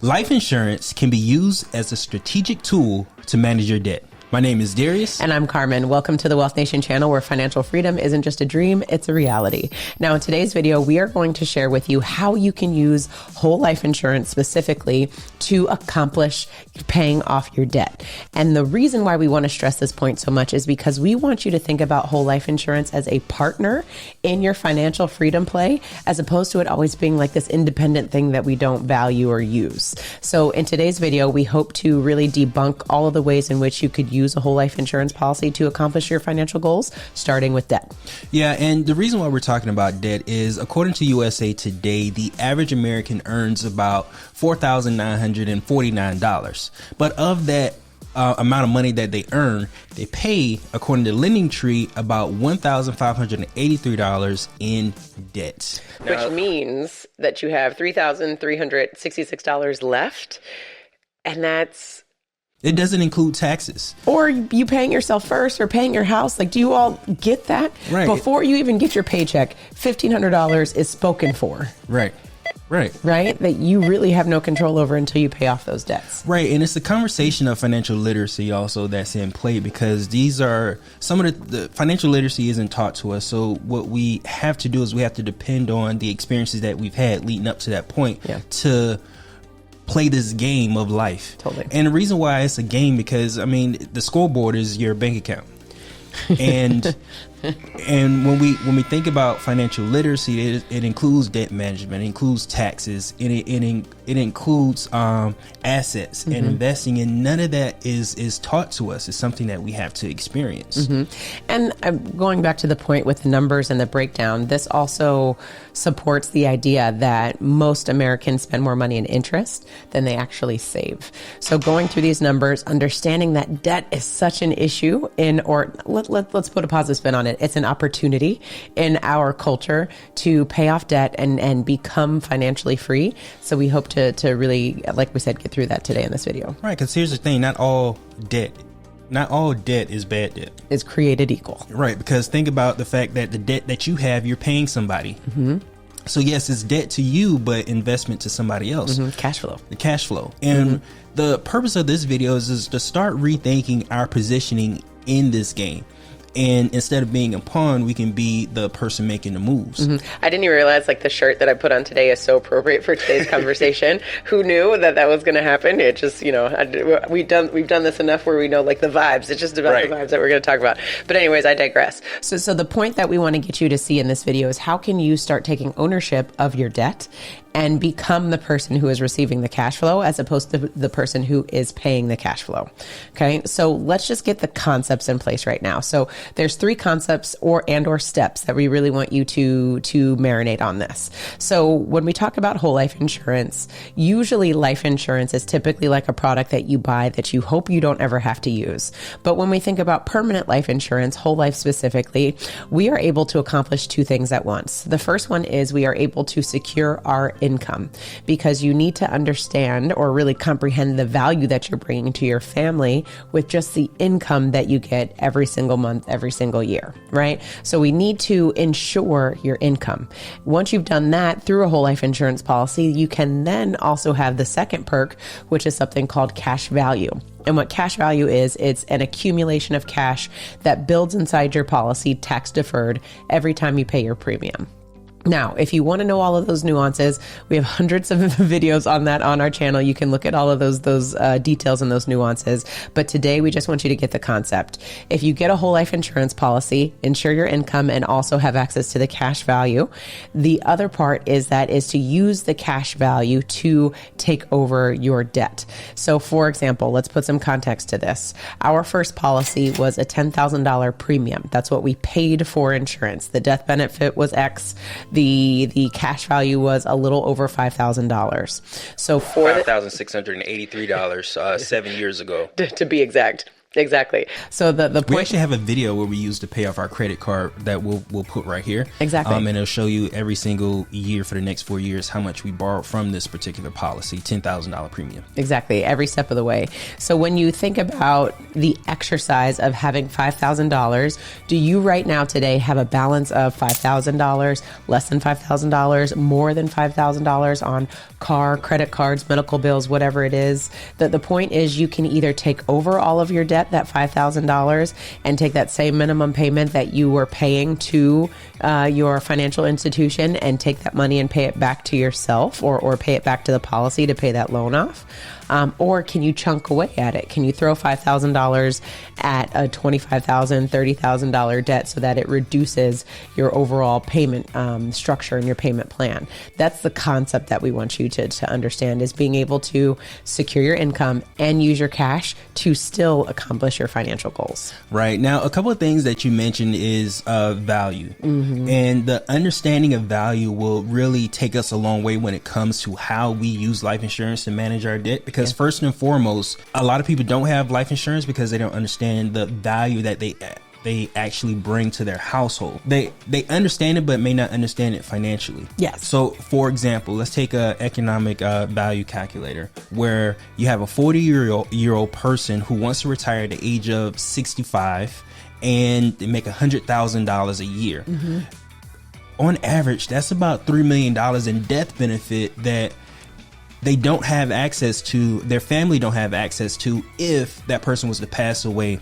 Life insurance can be used as a strategic tool to manage your debt. My name is Darius. And I'm Carmen. Welcome to the Wealth Nation channel, where financial freedom isn't just a dream, it's a reality. Now, in today's video, we are going to share with you how you can use whole life insurance specifically to accomplish paying off your debt. And the reason why we want to stress this point so much is because we want you to think about whole life insurance as a partner in your financial freedom play, as opposed to it always being like this independent thing that we don't value or use. So in today's video, we hope to really debunk all of the ways in which you could use a whole life insurance policy to accomplish your financial goals, starting with debt. Yeah, and the reason why we're talking about debt is, according to USA Today, the average American earns about $4,949. But of that amount of money that they earn, they pay, according to Lending Tree, about $1,583 in debt. Which means that you have $3,366 left, and that's... It doesn't include taxes. Or you paying yourself first, or paying your house. Like, do you all get that? Right. Before you even get your paycheck, $1,500 is spoken for. Right. Right. Right? That you really have no control over until you pay off those debts. Right. And it's the conversation of financial literacy also that's in play, because these are some of the financial literacy isn't taught to us. So what we have to do is we have to depend on the experiences that we've had leading up to that point to play this game of life. Totally. And the reason why it's a game, because I mean, the scoreboard is your bank account. And and when we think about financial literacy, it includes debt management, it includes taxes, it includes assets and investing, and none of that is taught to us. It's something that we have to experience. And going back to the point with the numbers and the breakdown, this also supports the idea that most Americans spend more money in interest than they actually save. So going through these numbers, understanding that debt is such an issue let's put a positive spin on it. It's an opportunity in our culture to pay off debt and become financially free. So we hope to really, like we said, get through that today in this video. Right, because here's the thing, not all debt is bad debt. Is created equal. Right, because think about the fact that the debt that you have, you're paying somebody. So yes, it's debt to you, but investment to somebody else. Cash flow. The cash flow. And the purpose of this video is to start rethinking our positioning in this game. And instead of being a pawn, we can be the person making the moves. I didn't even realize, like, the shirt that I put on today is so appropriate for today's conversation. Who knew that was going to happen? It just, we've done this enough where we know, like, the vibes. It's just about the vibes that we're going to talk about. But anyways, I digress. So the point that we want to get you to see in this video is, how can you start taking ownership of your debt and become the person who is receiving the cash flow, as opposed to the person who is paying the cash flow. Okay, so let's just get the concepts in place right now. So there's 3 concepts or steps that we really want you to marinate on this. So when we talk about whole life insurance, usually life insurance is typically like a product that you buy that you hope you don't ever have to use. But when we think about permanent life insurance, whole life specifically, we are able to accomplish 2 things at once. The first one is we are able to secure our income, because you need to understand or really comprehend the value that you're bringing to your family with just the income that you get every single month, every single year, right? So we need to ensure your income. Once you've done that through a whole life insurance policy, you can then also have the second perk, which is something called cash value. And what cash value is, it's an accumulation of cash that builds inside your policy, tax deferred, every time you pay your premium. Now, if you want to know all of those nuances, we have hundreds of videos on that on our channel. You can look at all of those details and those nuances. But today, we just want you to get the concept. If you get a whole life insurance policy, insure your income, and also have access to the cash value, the other part is to use the cash value to take over your debt. So for example, let's put some context to this. Our first policy was a $10,000 premium. That's what we paid for insurance. The death benefit was X. The cash value was a little over $5,000. So for $5,683 7 years ago, to be exact. Exactly. So the point, we actually have a video where we use to pay off our credit card that we'll put right here. Exactly. And it'll show you every single year for the next 4 years how much we borrowed from this particular policy, $10,000 premium. Exactly. Every step of the way. So when you think about the exercise of having $5,000, do you right now today have a balance of $5,000, less than $5,000, more than $5,000 on car, credit cards, medical bills, whatever it is? The point is you can either take over all of your debt, that $5,000, and take that same minimum payment that you were paying to your financial institution and take that money and pay it back to yourself or pay it back to the policy to pay that loan off. Or can you chunk away at it? Can you throw $5,000 at a $25,000, $30,000 debt so that it reduces your overall payment structure and your payment plan? That's the concept that we want you to understand, is being able to secure your income and use your cash to still accomplish your financial goals. Right. Now, a couple of things that you mentioned is value. Mm-hmm. And the understanding of value will really take us a long way when it comes to how we use life insurance to manage our debt. Because first and foremost, a lot of people don't have life insurance because they don't understand the value that they actually bring to their household. They understand it, but may not understand it financially. Yes. So, for example, let's take an economic value calculator where you have a 40-year-old person who wants to retire at the age of 65 and they make $100,000 a year. Mm-hmm. On average, that's about $3 million in death benefit that they don't have access to, their family don't have access to, if that person was to pass away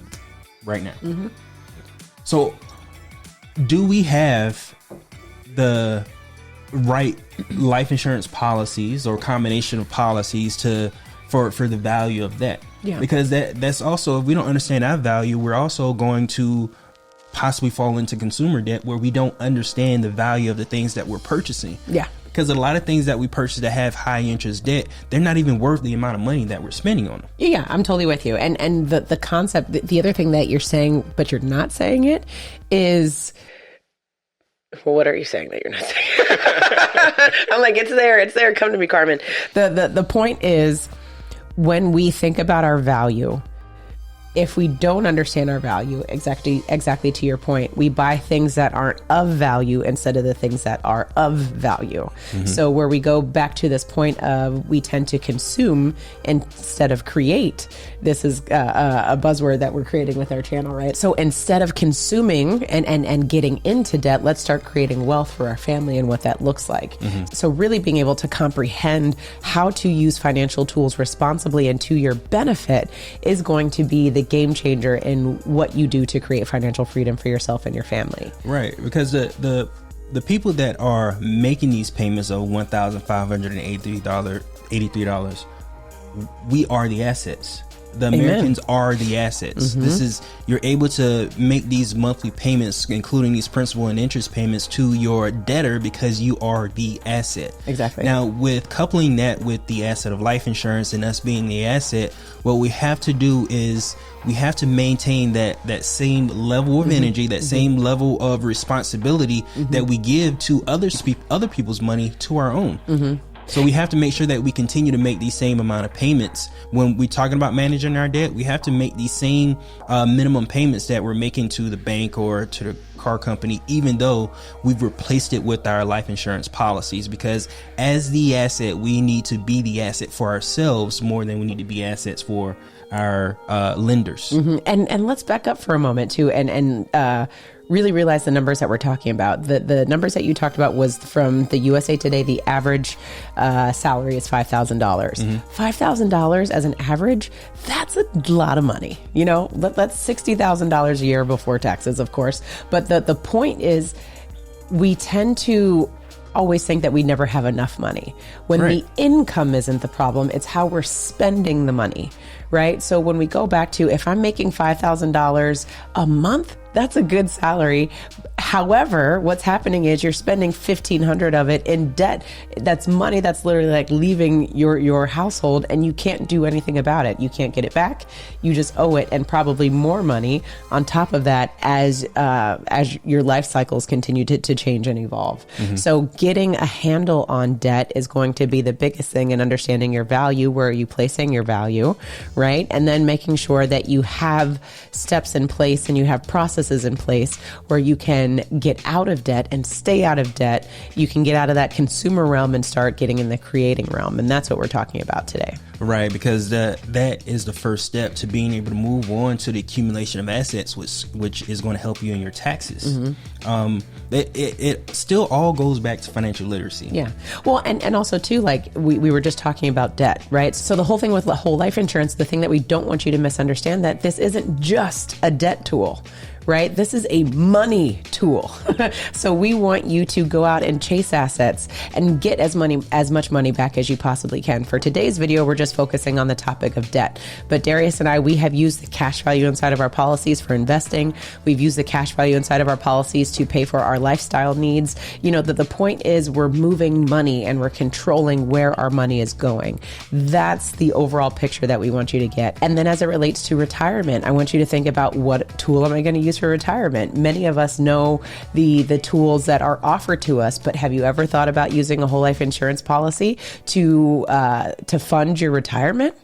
right now. Mm-hmm. So do we have the right life insurance policies or combination of policies for the value of that? Yeah. Because that's also, if we don't understand our value, we're also going to possibly fall into consumer debt where we don't understand the value of the things that we're purchasing. Yeah. Because a lot of things that we purchase that have high interest debt, they're not even worth the amount of money that we're spending on them. Yeah, I'm totally with you. And the concept, the other thing that you're saying, but you're not saying it, is, well, what are you saying that you're not saying? I'm like, it's there. Come to me, Carmen. The point is, when we think about our value, if we don't understand our value, exactly to your point, we buy things that aren't of value instead of the things that are of value. Mm-hmm. So where we go back to this point of we tend to consume instead of create. This is a buzzword that we're creating with our channel, right? So instead of consuming and getting into debt, let's start creating wealth for our family and what that looks like. Mm-hmm. So really being able to comprehend how to use financial tools responsibly and to your benefit is going to be the game changer in what you do to create financial freedom for yourself and your family. Right, because the people that are making these payments of $1,583, we are the assets. The Americans are the assets. Mm-hmm. This is, you're able to make these monthly payments, including these principal and interest payments, to your debtor because you are the asset. Exactly. Now, with coupling that with the asset of life insurance and us being the asset, what we have to do is we have to maintain that same level of energy, that same level of responsibility that we give to other people's money to our own. Mm-hmm. So we have to make sure that we continue to make these same amount of payments. When we're talking about managing our debt, we have to make these same minimum payments that we're making to the bank or to the car company, even though we've replaced it with our life insurance policies. Because as the asset, we need to be the asset for ourselves more than we need to be assets for our lenders. Mm-hmm. And let's back up for a moment too, and really realize the numbers that we're talking about. The numbers that you talked about was from the USA Today. The average salary is $5,000. Mm-hmm. $5,000 as an average, that's a lot of money. You know, that's $60,000 a year before taxes, of course. But the point is, we tend to always think that we never have enough money. When the income isn't the problem, it's how we're spending the money, right? So when we go back to, if I'm making $5,000 a month, that's a good salary. However, what's happening is you're spending $1,500 of it in debt. That's money that's literally like leaving your household, and you can't do anything about it. You can't get it back. You just owe it, and probably more money on top of that as your life cycles continue to change and evolve. So getting a handle on debt is going to be the biggest thing in understanding your value. Where are you placing your value, right? And then making sure that you have steps in place and you have processes in place where you can get out of debt and stay out of debt. You can get out of that consumer realm and start getting in the creating realm. And that's what we're talking about today. Right, because that is the first step to being able to move on to the accumulation of assets, which is going to help you in your taxes. It still all goes back to financial literacy. Yeah. Well, and also too, like we were just talking about debt, right? So the whole thing with whole life insurance, the thing that we don't want you to misunderstand, that this isn't just a debt tool. Right? This is a money tool. So we want you to go out and chase assets and get as much money back as you possibly can. For today's video, we're just focusing on the topic of debt. But Darius and I, we have used the cash value inside of our policies for investing. We've used the cash value inside of our policies to pay for our lifestyle needs. You know, the point is we're moving money and we're controlling where our money is going. That's the overall picture that we want you to get. And then as it relates to retirement, I want you to think about, what tool am I going to use for retirement? Many of us know the tools that are offered to us, but have you ever thought about using a whole life insurance policy to fund your retirement?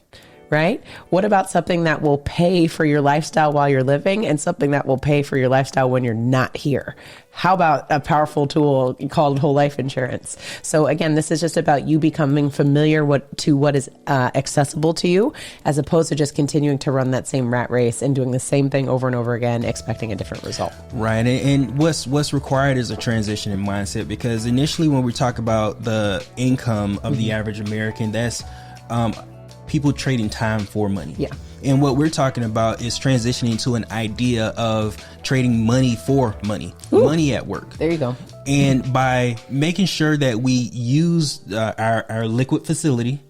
Right? What about something that will pay for your lifestyle while you're living and something that will pay for your lifestyle when you're not here? How about a powerful tool called whole life insurance? So again, this is just about you becoming familiar what is accessible to you, as opposed to just continuing to run that same rat race and doing the same thing over and over again, expecting a different result. Right. And what's required is a transition in mindset, because initially when we talk about the income of the average American, that's people trading time for money. Yeah. And what we're talking about is transitioning to an idea of trading money for money. Ooh. Money at work. There you go. And by making sure that we use our liquid facility,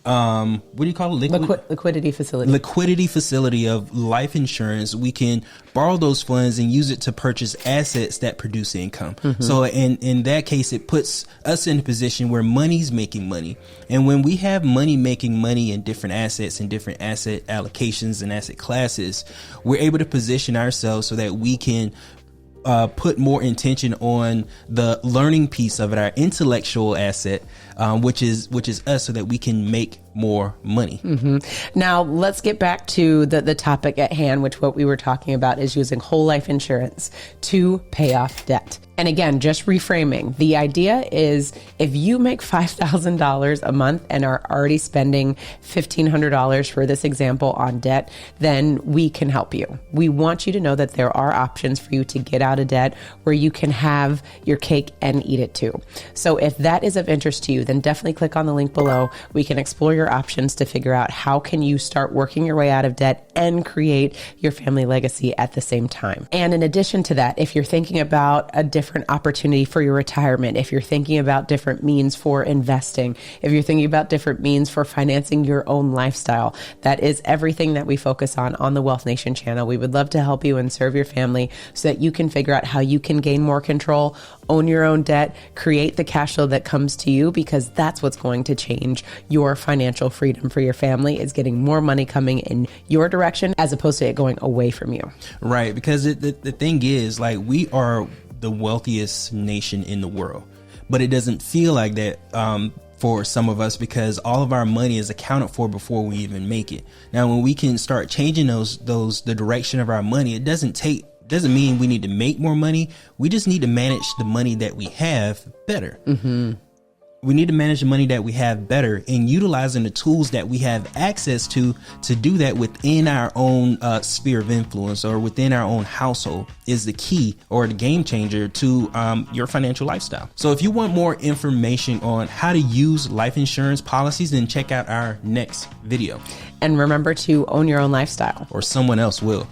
what do you call it? Liquidity facility. Liquidity facility of life insurance, we can borrow those funds and use it to purchase assets that produce income. So in that case, it puts us in a position where money's making money. And when we have money making money in different assets and different asset allocations and asset classes, we're able to position ourselves so that we can put more intention on the learning piece of it, our intellectual asset, which is us, so that we can make more money. Now let's get back to the topic at hand, which what we were talking about is using whole life insurance to pay off debt. And again, just reframing, the idea is if you make $5,000 a month and are already spending $1,500 for this example on debt, then we can help you. We want you to know that there are options for you to get out of debt where you can have your cake and eat it too. So if that is of interest to you, then definitely click on the link below. We can explore your options to figure out how can you start working your way out of debt and create your family legacy at the same time. And in addition to that, if you're thinking about a different opportunity for your retirement, if you're thinking about different means for investing, if you're thinking about different means for financing your own lifestyle, that is everything that we focus on the Wealth Nation channel. We would love to help you and serve your family so that you can figure out how you can gain more control, own your own debt, create the cash flow that comes to you, because that's what's going to change your financial freedom for your family, is getting more money coming in your direction as opposed to it going away from you. Right. Because the thing is, like, we are the wealthiest nation in the world, but it doesn't feel like that for some of us, because all of our money is accounted for before we even make it. Now, when we can start changing the direction of our money, it doesn't mean we need to make more money. We just need to manage the money that we have better. We need to manage the money that we have better, and utilizing the tools that we have access to do that within our own sphere of influence or within our own household is the key, or the game changer to your financial lifestyle. So if you want more information on how to use life insurance policies, then check out our next video. And remember to own your own lifestyle, or someone else will.